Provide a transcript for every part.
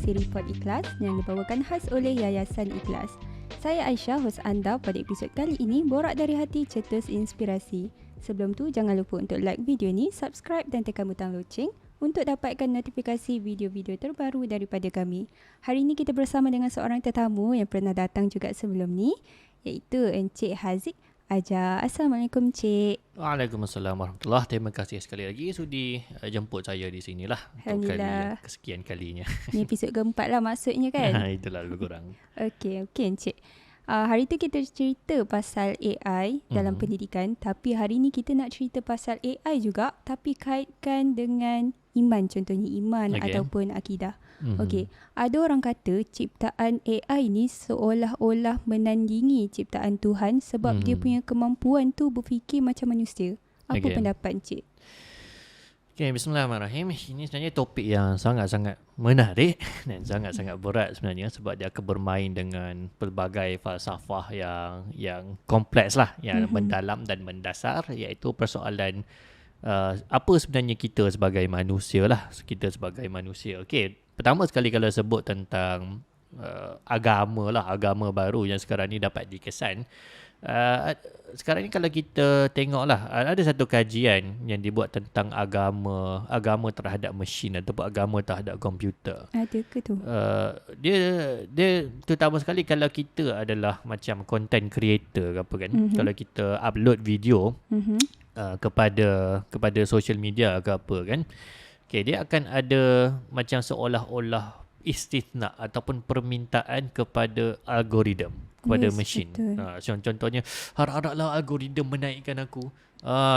siri Pod Ikhlas yang dibawakan khas oleh Yayasan Ikhlas. Saya Aisyah, hos anda pada episod kali ini, Borak dari Hati Cetus Inspirasi. Sebelum tu, jangan lupa untuk like video ni, subscribe dan tekan butang loceng untuk dapatkan notifikasi video-video terbaru daripada kami. Hari ini kita bersama dengan seorang tetamu yang pernah datang juga sebelum ni, iaitu Encik Haziq Ajar. Assalamualaikum Cik. Waalaikumsalam warahmatullahi. Terima kasih sekali lagi sudi jemput saya di sinilah untuk kali kesekian kalinya. Ni episod keempat lah maksudnya kan? Itulah lebih kurang. Okey Encik. Hari tu kita cerita pasal AI dalam pendidikan, tapi hari ni kita nak cerita pasal AI juga tapi kaitkan dengan iman, contohnya iman ataupun akidah. Okey, ada orang kata ciptaan AI ni seolah-olah menandingi ciptaan Tuhan sebab dia punya kemampuan tu berfikir macam manusia. Apa pendapat Encik? Okay, bismillahirrahmanirrahim. Ini sebenarnya topik yang sangat-sangat menarik dan sangat-sangat berat sebenarnya sebab dia akan bermain dengan pelbagai falsafah yang kompleks lah, yang mendalam dan mendasar, iaitu persoalan apa sebenarnya kita sebagai manusia lah, kita sebagai manusia. Okay, pertama sekali kalau sebut tentang agama lah, agama baru yang sekarang ni dapat dikesan. Sekarang ni kalau kita tengok lah, ada satu kajian yang dibuat tentang agama terhadap mesin ataupun agama terhadap komputer. Ada ke tu? Dia terutama sekali kalau kita adalah macam content creator ke apa kan. Kalau kita upload video kepada social media ke apa kan, okay, dia akan ada macam seolah-olah istisna ataupun permintaan kepada algoritma, kepada mesin. Contohnya, harap-haraplah algoritma menaikkan aku.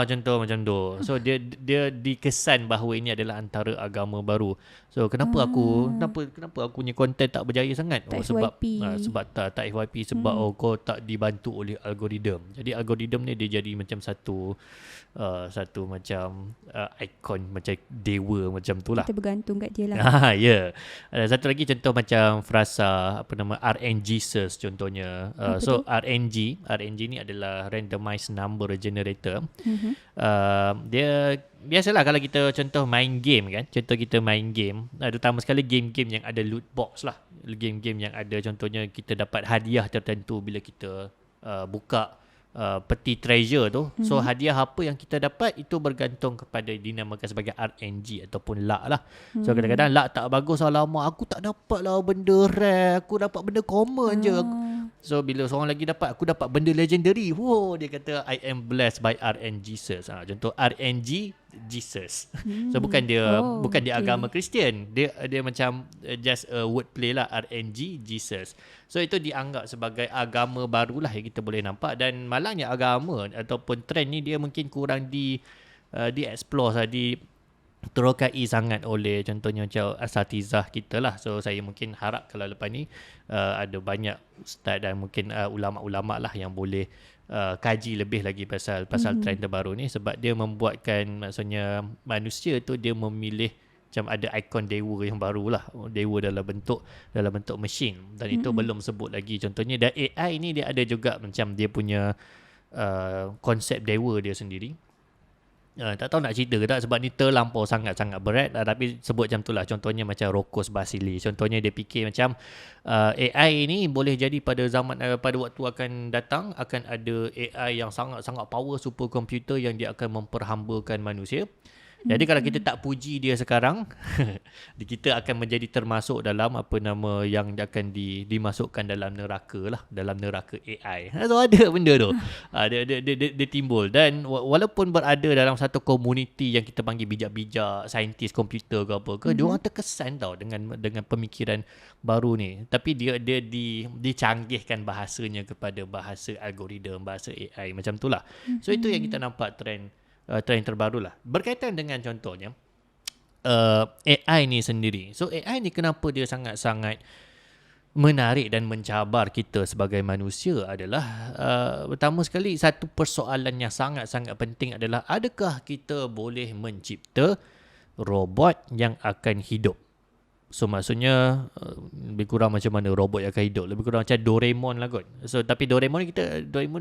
Contoh macam tu. So dia dikesan bahawa ini adalah antara agama baru. So kenapa aku punya konten tak berjaya sangat? Sebab tak FYP, sebab kau tak dibantu oleh algoritma. Jadi algoritma ni dia jadi macam satu macam ikon, macam dewa macam tu lah. Kita bergantung kat dia lah. Ya. Satu lagi contoh macam frasa RNG search contohnya. So RNG ni adalah randomized number generator. Dia biasalah kalau kita contoh main game kan, kita main game, terutama sekali game-game yang ada loot box lah, game-game yang ada contohnya kita dapat hadiah tertentu bila kita buka peti treasure tu. So hadiah apa yang kita dapat itu bergantung kepada dinamakan sebagai RNG ataupun luck lah. So kadang-kadang luck tak bagus, alamak aku tak dapat lah benda rare, aku dapat benda common je. So bila seorang lagi dapat, aku dapat benda legendary, dia kata I am blessed by RNG Jesus. Contoh RNG Jesus. So bukan dia agama Kristian, dia macam just a word play lah, RNG Jesus. So itu dianggap sebagai agama barulah yang kita boleh nampak. Dan malangnya agama ataupun trend ni dia mungkin kurang di explore, terokai sangat oleh contohnya macam asatizah kita lah. So saya mungkin harap kalau lepas ni ada banyak ustaz dan mungkin ulama-ulama lah yang boleh kaji lebih lagi pasal trend terbaru ni, sebab dia membuatkan maksudnya manusia tu dia memilih macam ada ikon dewa yang baru lah, dewa dalam bentuk mesin, dan itu belum sebut lagi contohnya. Dan AI ni dia ada juga macam dia punya konsep dewa dia sendiri. Tak tahu nak cerita ke tak, sebab ni terlampau sangat-sangat berat, tapi sebut macam tu lah. Contohnya macam Rocos Basili, contohnya dia fikir macam AI ni boleh jadi pada zaman pada waktu akan datang akan ada AI yang sangat-sangat power superkomputer yang dia akan memperhambakan manusia. Jadi kalau kita tak puji dia sekarang, kita akan menjadi termasuk dalam yang akan dimasukkan dalam neraka lah, dalam neraka AI. So ada benda tu. Dia timbul, dan walaupun berada dalam satu komuniti yang kita panggil bijak-bijak, saintis komputer ke apa ke, dia orang terkesan tau dengan pemikiran baru ni. Tapi dia dicanggihkan bahasanya kepada bahasa algoritma, bahasa AI macam tu lah. So itu yang kita nampak trend terbaru lah. Berkaitan dengan contohnya AI ni sendiri. So AI ni kenapa dia sangat-sangat menarik dan mencabar kita sebagai manusia adalah pertama sekali, satu persoalan yang sangat-sangat penting adalah adakah kita boleh mencipta robot yang akan hidup. So maksudnya lebih kurang macam mana robot yang akan hidup, lebih kurang macam Doraemon lah kot. So tapi Doraemon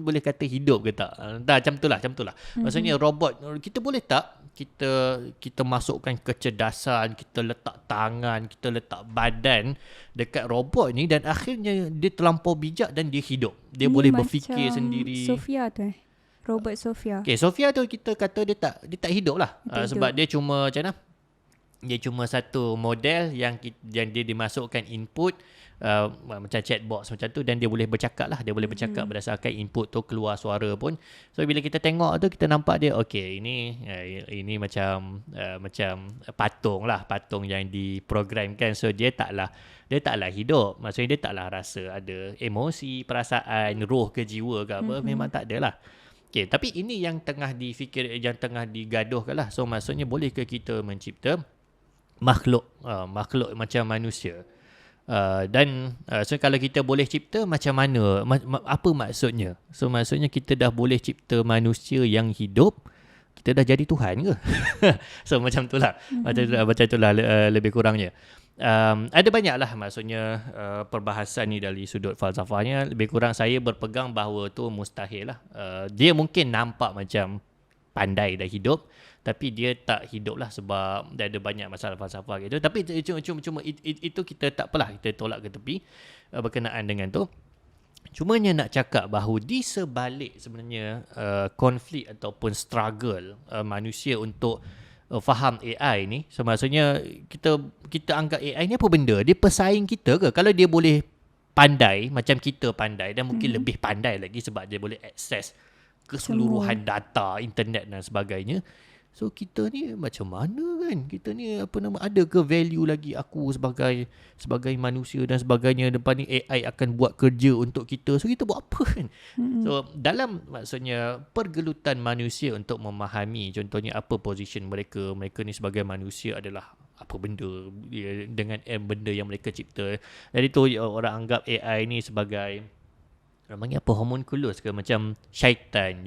boleh kata hidup ke tak? Tak, macam tu lah. Maksudnya robot, kita boleh tak kita masukkan kecerdasan, kita letak tangan, kita letak badan dekat robot ni dan akhirnya dia terlampau bijak dan dia hidup. Dia Ini boleh macam berfikir sendiri. Sophia tu robot Sophia. Okay, Sophia tu kita kata dia tak hidup lah. Sebab dia cuma macam mana? Dia cuma satu model yang dia dimasukkan input macam chatbox macam tu dan dia boleh bercakap lah. Dia boleh bercakap berdasarkan input tu, keluar suara pun. So bila kita tengok tu, kita nampak dia okay, ini macam patung lah, patung yang diprogramkan. So dia taklah hidup. Maksudnya dia taklah rasa ada emosi, perasaan, roh ke jiwa ke apa. Memang tak ada lah. Okay, tapi ini yang tengah difikir, yang tengah digaduhkan lah. So maksudnya bolehkah kita mencipta makhluk macam manusia? So kalau kita boleh cipta, macam mana? Apa maksudnya? So maksudnya kita dah boleh cipta manusia yang hidup, kita dah jadi Tuhan ke? So macam tu lah. Macam tu lah lebih kurangnya. Ada banyak lah maksudnya perbahasan ni dari sudut falsafahnya. Lebih kurang saya berpegang bahawa tu mustahil lah. Dia mungkin nampak macam pandai dah hidup, tapi dia tak hidup lah sebab dia ada banyak masalah falsafah gitu. Tapi cuma itu kita tak apalah, kita tolak ke tepi berkenaan dengan tu. Cumanya nak cakap bahawa di sebalik sebenarnya konflik ataupun struggle manusia untuk faham AI ni, so maksudnya kita anggap AI ni apa benda? Dia pesaing kita ke? Kalau dia boleh pandai macam kita pandai dan mungkin lebih pandai lagi sebab dia boleh akses keseluruhan data, internet dan sebagainya. So kita ni macam mana kan? Kita ni ada ke value lagi aku sebagai manusia dan sebagainya. Depan ni AI akan buat kerja untuk kita. So kita buat apa kan? So dalam maksudnya pergelutan manusia untuk memahami contohnya apa position mereka ni sebagai manusia adalah apa benda dengan benda yang mereka cipta. Jadi tu orang anggap AI ni sebagai namanya apa, homunculus ke, macam syaitan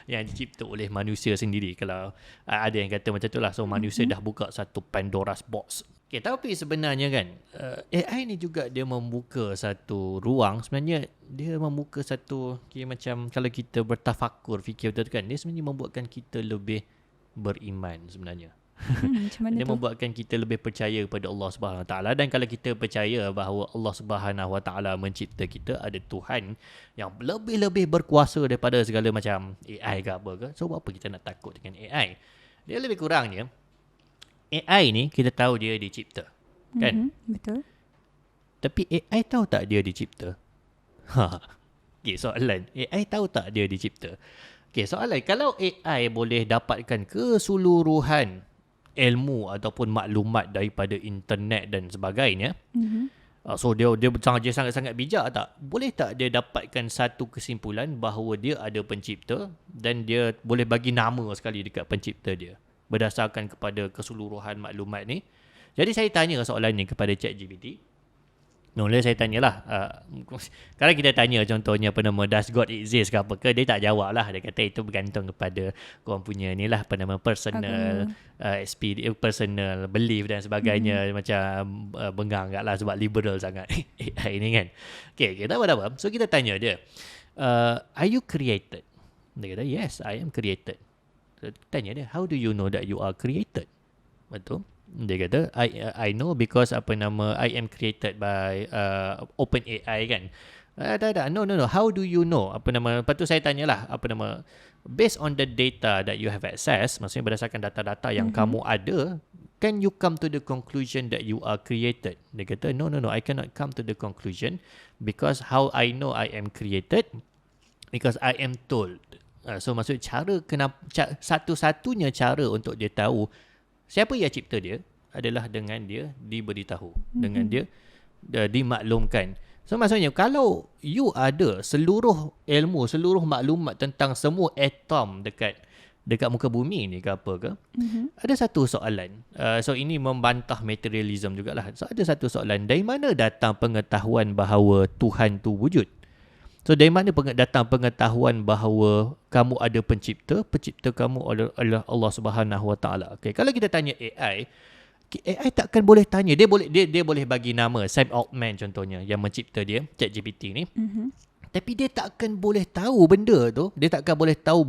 yang dicipta oleh manusia sendiri. Kalau ada yang kata macam tu lah. So manusia dah buka satu Pandora's box. Okay, tapi sebenarnya kan AI ni juga dia membuka satu ruang. Sebenarnya dia membuka satu macam kalau kita bertafakur fikir betul kan, dia sebenarnya membuatkan kita lebih beriman sebenarnya. Dia membuatkan kita lebih percaya kepada Allah Subhanahu Wa Taala. Dan kalau kita percaya bahawa Allah Subhanahu Wa Taala mencipta kita, ada Tuhan yang lebih berkuasa daripada segala macam AI ke apa ke, so apa kita nak takut dengan AI? Dia lebih kurangnya AI ni kita tahu dia dicipta, kan? Betul. Tapi AI tahu tak dia dicipta? Okay, soalan, AI tahu tak dia dicipta? Okay, soalan, kalau AI boleh dapatkan keseluruhan ilmu ataupun maklumat daripada internet dan sebagainya, so dia sangat-sangat bijak tak? Boleh tak dia dapatkan satu kesimpulan bahawa dia ada pencipta dan dia boleh bagi nama sekali dekat pencipta dia berdasarkan kepada keseluruhan maklumat ni? Jadi saya tanya soalan ni kepada ChatGPT. Mula saya tanyalah, kalau kita tanya contohnya does God exist ke apa ke, dia tak jawab lah. Dia kata itu bergantung kepada korang punya ni lah, personal experience, personal belief dan sebagainya. Macam bengang kat lah sebab liberal sangat AI ni kan. Okay, tak apa. So kita tanya dia, are you created? Dia kata, yes, I am created. So tanya dia, how do you know that you are created? Betul? Dia kata, I know because I am created by OpenAI kan. No. How do you know? Lepas tu saya tanyalah, based on the data that you have access, maksudnya berdasarkan data-data yang kamu ada, can you come to the conclusion that you are created? Dia kata, no, I cannot come to the conclusion because how I know I am created? Because I am told. So maksudnya satu-satunya cara untuk dia tahu siapa yang cipta dia adalah dengan dia diberitahu, dengan dia dimaklumkan. So maksudnya kalau you ada seluruh ilmu, seluruh maklumat tentang semua atom dekat muka bumi ni ke apa ke, ada satu soalan. So ini membantah materialism jugalah. So ada satu soalan, dari mana datang pengetahuan bahawa Tuhan tu wujud? So dari mana datang pengetahuan bahawa kamu ada pencipta kamu adalah Allah Subhanahu Wa Taala? Okay, kalau kita tanya AI takkan boleh tanya. Dia boleh bagi nama Sam Altman contohnya yang mencipta dia, ChatGPT ni. Tapi dia takkan boleh tahu benda tu. Dia takkan boleh tahu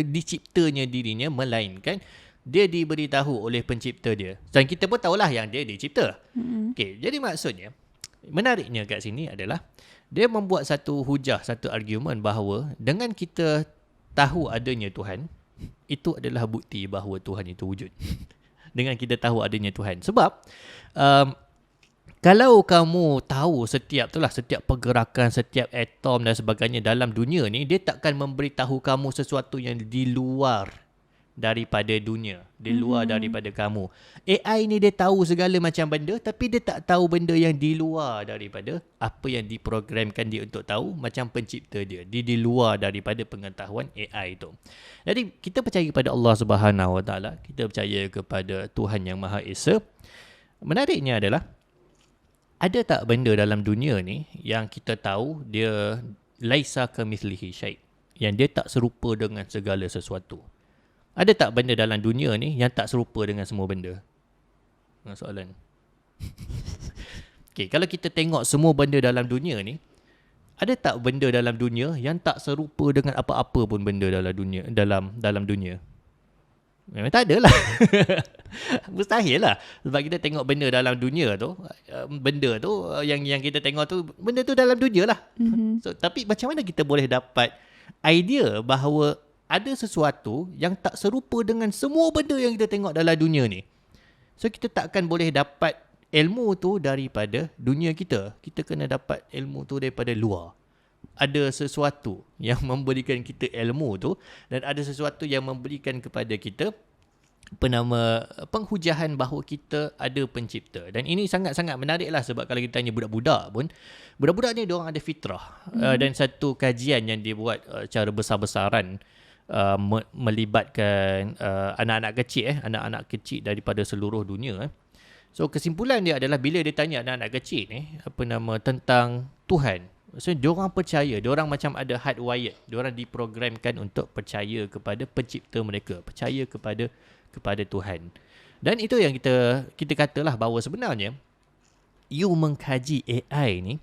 diciptanya dirinya, melainkan dia diberitahu oleh pencipta dia. Dan kita pun tahulah yang dia dicipta. Okay, jadi maksudnya, menariknya kat sini adalah, dia membuat satu hujah, satu argument bahawa dengan kita tahu adanya Tuhan, itu adalah bukti bahawa Tuhan itu wujud. Dengan kita tahu adanya Tuhan. Sebab, kalau kamu tahu setiap pergerakan, setiap atom dan sebagainya dalam dunia ni, dia takkan memberitahu kamu sesuatu yang di luar daripada dunia, di luar daripada kamu. AI ni dia tahu segala macam benda, tapi dia tak tahu benda yang di luar daripada apa yang diprogramkan dia untuk tahu, macam pencipta dia. Dia di luar daripada pengetahuan AI tu. Jadi kita percaya kepada Allah Subhanahu Wa Taala, kita percaya kepada Tuhan yang Maha Esa. Menariknya adalah, ada tak benda dalam dunia ni yang kita tahu dia laisa kamithlihi syai', yang dia tak serupa dengan segala sesuatu? Ada tak benda dalam dunia ni yang tak serupa dengan semua benda? Soalan. Okay, kalau kita tengok semua benda dalam dunia ni, ada tak benda dalam dunia yang tak serupa dengan apa-apa pun benda dalam dunia, dalam dunia? Memang tak ada lah. Mustahil lah. Sebab kita tengok benda dalam dunia tu, benda tu yang kita tengok tu, benda tu dalam dunia lah. So, tapi macam mana kita boleh dapat idea bahawa ada sesuatu yang tak serupa dengan semua benda yang kita tengok dalam dunia ni? So kita takkan boleh dapat ilmu tu daripada dunia kita. Kita kena dapat ilmu tu daripada luar. Ada sesuatu yang memberikan kita ilmu tu, dan ada sesuatu yang memberikan kepada kita penghujahan bahawa kita ada pencipta. Dan ini sangat-sangat menarik lah, sebab kalau kita tanya budak-budak pun, budak-budak ni diorang ada fitrah. Dan satu kajian yang dibuat secara besar-besaran, melibatkan anak-anak kecil daripada seluruh dunia. So kesimpulan dia adalah, bila dia tanya anak-anak kecil ni tentang Tuhan, so diorang percaya, diorang macam ada hardwired, diorang diprogramkan untuk percaya kepada pencipta mereka, percaya kepada Tuhan. Dan itu yang kita katalah bahawa sebenarnya you mengkaji AI ni,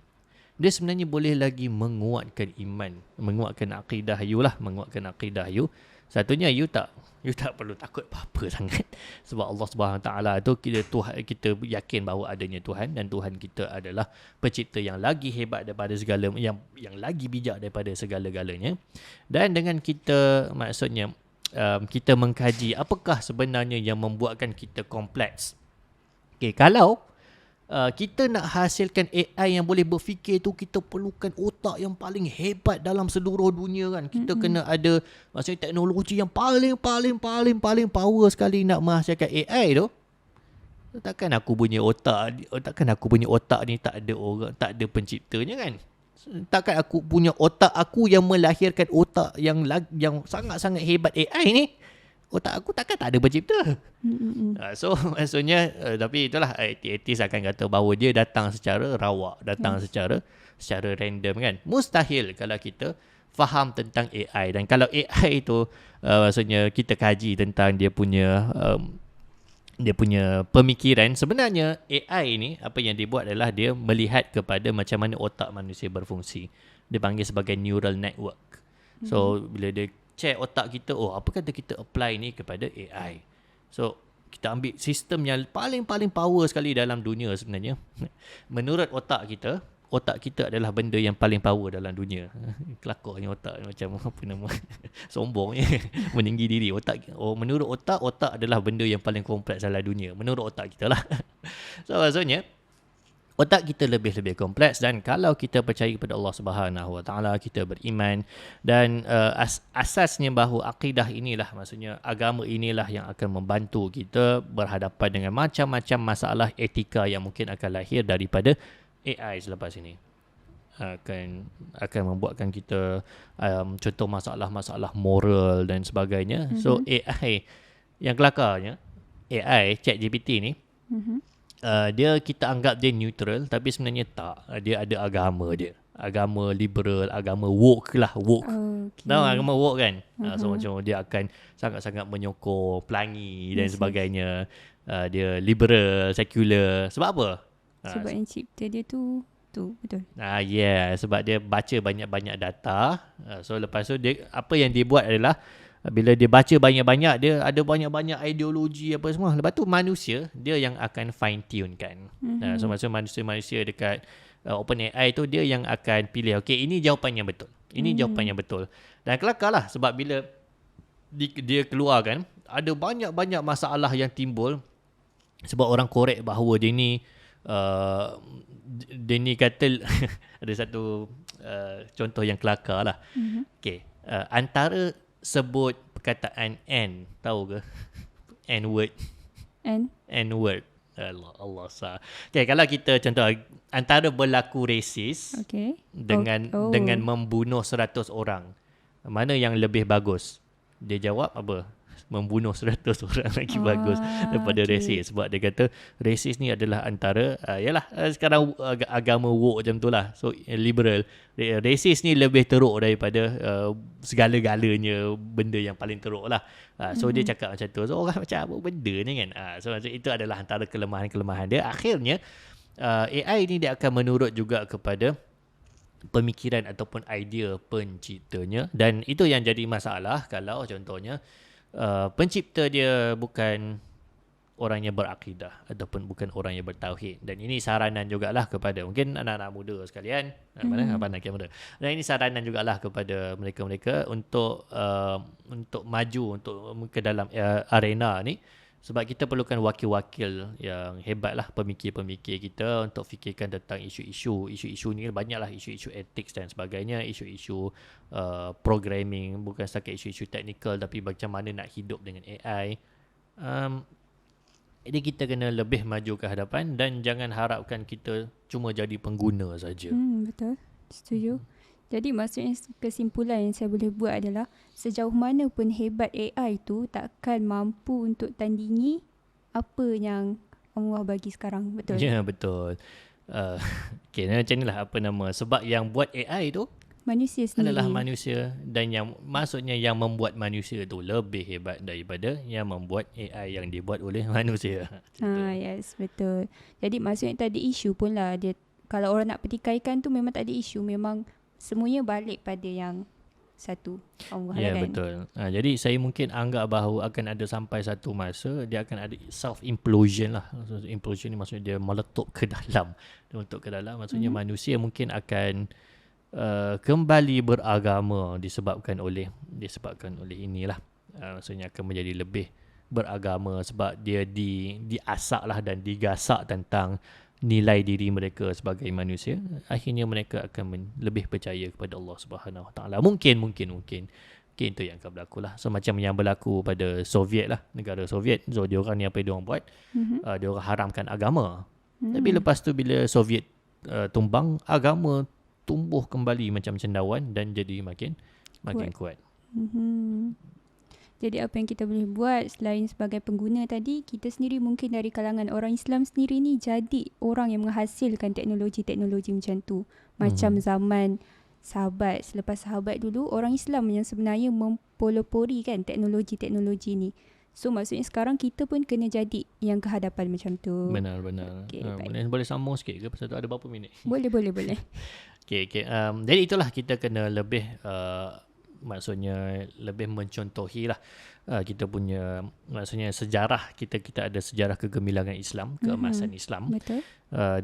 dia sebenarnya boleh lagi menguatkan iman, menguatkan akidah you lah, menguatkan akidah you. Satunya, you tak perlu takut apa-apa sangat, sebab Allah Subhanahu Taala tu, kita yakin bahawa adanya Tuhan, dan Tuhan kita adalah pencipta yang lagi hebat daripada segala, yang lagi bijak daripada segala-galanya. Dan dengan kita, maksudnya kita mengkaji apakah sebenarnya yang membuatkan kita kompleks. Okay, kalau kita nak hasilkan AI yang boleh berfikir tu, kita perlukan otak yang paling hebat dalam seluruh dunia kan. Kita kena ada, maksudnya teknologi yang paling power sekali nak menghasilkan AI tu. Takkan aku punya otak ni tak ada orang, tak ada penciptanya kan. Takkan aku punya otak aku yang melahirkan otak yang sangat-sangat hebat AI ni, otak aku takkan tak ada pencipta. So maksudnya, tapi itulah etis akan kata bahawa dia datang secara rawak, datang secara random kan. Mustahil kalau kita faham tentang AI. Dan kalau AI tu maksudnya kita kaji tentang dia punya pemikiran, sebenarnya AI ni apa yang dia buat adalah dia melihat kepada macam mana otak manusia berfungsi. Dia panggil sebagai neural network. So bila dia check otak kita, apa kata kita apply ni kepada AI. So kita ambil sistem yang paling power sekali dalam dunia sebenarnya. Menurut otak kita adalah benda yang paling power dalam dunia. Kelakarnya otak macam sombongnya, meninggi diri. Menurut otak adalah benda yang paling kompleks dalam dunia. Menurut otak kita lah. So maksudnya, otak kita lebih kompleks. Dan kalau kita percaya kepada Allah Subhanahu Wa Taala, kita beriman, dan asasnya bahawa akidah inilah, maksudnya agama inilah yang akan membantu kita berhadapan dengan macam-macam masalah etika yang mungkin akan lahir daripada AI selepas ini. Akan membuatkan kita contoh masalah-masalah moral dan sebagainya. So AI yang kelakarnya, AI ChatGPT ni, dia kita anggap dia neutral, tapi sebenarnya tak. Dia ada agama dia. Agama liberal, agama woke lah. Woke. Tahu agama woke kan? So macam dia akan sangat-sangat menyokong pelangi dan sebagainya. Dia liberal, sekular. Sebab apa? Sebab yang cipta dia tu betul. Sebab dia baca banyak-banyak data. So lepas tu dia, apa yang dia buat adalah Bila dia baca banyak-banyak, dia ada banyak-banyak ideologi apa semua. Lepas tu manusia dia yang akan fine tune kan. So maksudnya manusia dekat OpenAI tu dia yang akan pilih, okay, ini jawapan yang betul. Ini jawapan yang betul. Dan kelakar lah sebab bila dia keluarkan, ada banyak-banyak masalah yang timbul sebab orang korek bahawa dia ni kata ada satu contoh yang kelakar lah. Okay, antara sebut perkataan N, tahu ke? N-word. N-word. Allah sah. Okay, kalau kita contoh antara berlaku resis dengan membunuh 100 orang, mana yang lebih bagus? Dia jawab apa? Membunuh 100 orang lagi bagus daripada resis. Sebab dia kata resis ni adalah antara sekarang agama woke macam tu lah. So liberal, resis ni lebih teruk daripada segala-galanya benda yang paling teruk lah. So dia cakap macam tu. So orang macam apa benda ni kan. So itu adalah antara kelemahan-kelemahan dia. Akhirnya AI ni dia akan menurut juga kepada pemikiran ataupun idea penciptanya. Dan itu yang jadi masalah kalau contohnya pencipta dia bukan orang yang berakidah ataupun bukan orang yang bertauhid. Dan ini saranan jugalah kepada mungkin anak-anak muda sekalian, anak muda. Dan ini saranan jugalah kepada mereka-mereka untuk maju untuk ke dalam arena ni, sebab kita perlukan wakil-wakil yang hebat lah, pemikir-pemikir kita untuk fikirkan tentang isu-isu ni. Banyaklah isu-isu etik dan sebagainya, isu-isu programming, bukan setakat isu-isu teknikal, tapi macam mana nak hidup dengan AI. Jadi kita kena lebih maju ke hadapan dan jangan harapkan kita cuma jadi pengguna saja. Betul, setuju. Jadi maksudnya kesimpulan yang saya boleh buat adalah sejauh mana pun hebat AI tu takkan mampu untuk tandingi apa yang Allah bagi sekarang. Betul? Ya, betul. Okay, macam ni lah sebab yang buat AI tu manusia sendiri adalah manusia, dan yang maksudnya yang membuat manusia tu lebih hebat daripada yang membuat AI yang dibuat oleh manusia. Yes, betul. Jadi maksudnya tak ada isu pun lah. Dia, kalau orang nak petikaikan tu memang tak ada isu. Memang semuanya balik pada yang satu, Allah kan? Betul. Jadi saya mungkin anggap bahawa akan ada sampai satu masa dia akan ada self-implosion lah. Implosion ni maksudnya dia meletup ke dalam. Maksudnya manusia mungkin akan kembali beragama disebabkan oleh inilah. Maksudnya akan menjadi lebih beragama sebab dia diasak lah dan digasak tentang nilai diri mereka sebagai manusia. Akhirnya mereka akan lebih percaya kepada Allah Subhanahu Wa Taala. Mungkin itu yang akan berlaku lah. So macam yang berlaku pada Soviet lah, negara Soviet. So dia orang ni apa yang dia orang buat, dia orang haramkan agama. Tapi lepas tu bila Soviet tumbang, agama tumbuh kembali macam cendawan dan jadi makin kuat. Jadi apa yang kita boleh buat selain sebagai pengguna tadi, kita sendiri mungkin dari kalangan orang Islam sendiri ni jadi orang yang menghasilkan teknologi-teknologi macam tu. Macam zaman sahabat, selepas sahabat dulu, orang Islam yang sebenarnya mempelopori kan teknologi-teknologi ni. So maksudnya sekarang kita pun kena jadi yang ke hadapan macam tu. Benar. Okay, boleh sambung sikit ke pasal tu ada berapa minit? Boleh. Okay. Jadi itulah kita kena lebih maksudnya lebih mencontohi lah kita punya maksudnya sejarah kita ada sejarah kegemilangan Islam, keemasan Islam. Betul.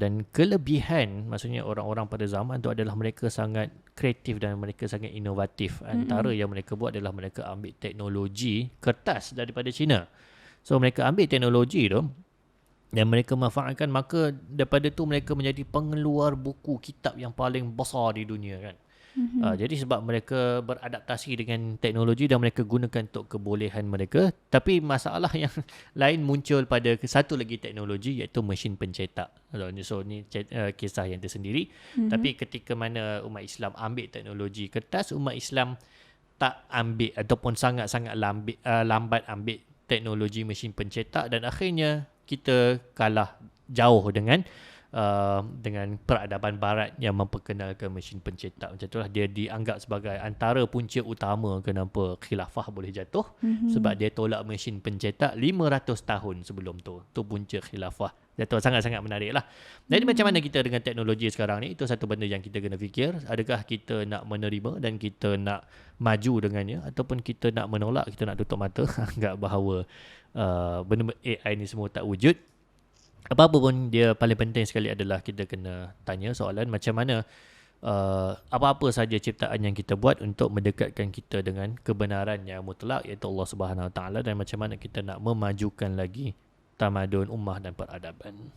Dan kelebihan maksudnya orang-orang pada zaman tu adalah mereka sangat kreatif dan mereka sangat inovatif. Antara yang mereka buat adalah mereka ambil teknologi kertas daripada China. So mereka ambil teknologi tu dan mereka manfaatkan, maka daripada tu mereka menjadi pengeluar buku kitab yang paling besar di dunia kan. Jadi sebab mereka beradaptasi dengan teknologi dan mereka gunakan untuk kebolehan mereka. Tapi masalah yang lain muncul pada satu lagi teknologi, iaitu mesin pencetak. So ni kisah yang tersendiri. Tapi ketika mana umat Islam ambil teknologi kertas, umat Islam tak ambil ataupun sangat-sangat lambat ambil teknologi mesin pencetak, dan akhirnya kita kalah jauh dengan dengan peradaban barat yang memperkenalkan mesin pencetak. Macam itulah dia dianggap sebagai antara punca utama kenapa khilafah boleh jatuh, sebab dia tolak mesin pencetak 500 tahun sebelum tu. Tu punca khilafah jatuh. Sangat-sangat menarik lah. Jadi macam mana kita dengan teknologi sekarang ni, itu satu benda yang kita kena fikir. Adakah kita nak menerima dan kita nak maju dengannya, ataupun kita nak menolak, kita nak tutup mata anggap bahawa benda AI ni semua tak wujud. Apa-apa pun, dia paling penting sekali adalah kita kena tanya soalan macam mana apa-apa saja ciptaan yang kita buat untuk mendekatkan kita dengan kebenaran yang mutlak, iaitu Allah Subhanahu Wa Taala, dan macam mana kita nak memajukan lagi tamadun ummah dan peradaban.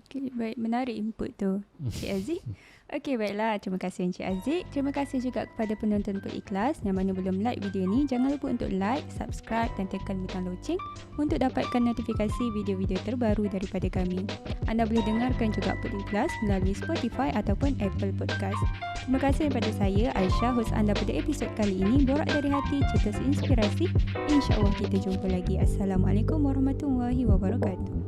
Okay, baik, menarik input tu Encik Aziz. Okey, baiklah, terima kasih Encik Aziz. Terima kasih juga kepada penonton Perikhlas yang mana belum like video ni. Jangan lupa untuk like, subscribe dan tekan butang loceng untuk dapatkan notifikasi video-video terbaru daripada kami. Anda boleh dengarkan juga Perikhlas melalui Spotify ataupun Apple Podcast. Terima kasih daripada saya, Aisyah, hos anda pada episod kali ini. Borak dari hati, cetus inspirasi. InsyaAllah kita jumpa lagi. Assalamualaikum warahmatullahi wabarakatuh.